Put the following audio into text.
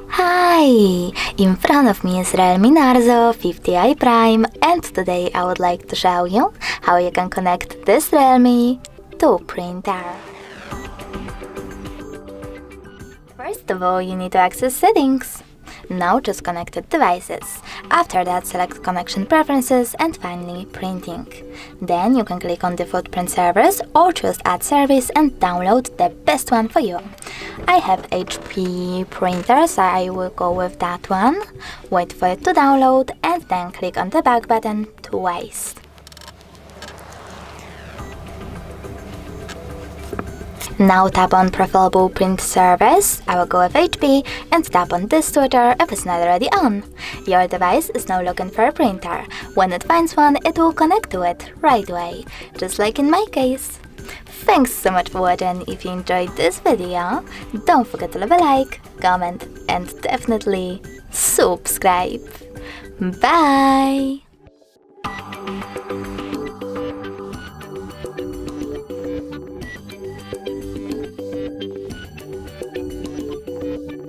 Hi! In front of me is REALME NARZO 50i Prime, and today I would like to show you how you can connect this REALME to printer. First of all, you need to access settings. Now choose connected devices. After that, select connection preferences and finally printing. Then you can click on default print servers or choose add service and download the best one for you. I have HP printer, so I will go with that one. Wait for it to download and then click on the back button twice. Now tap on preferable print service. I will go with HP and tap on this Twitter if it's not already on. Your device is now looking for a printer. When it finds one, it will connect to it right away, just like in my case. Thanks so much for watching. If you enjoyed this video, don't forget to leave a like, comment and definitely subscribe. Bye!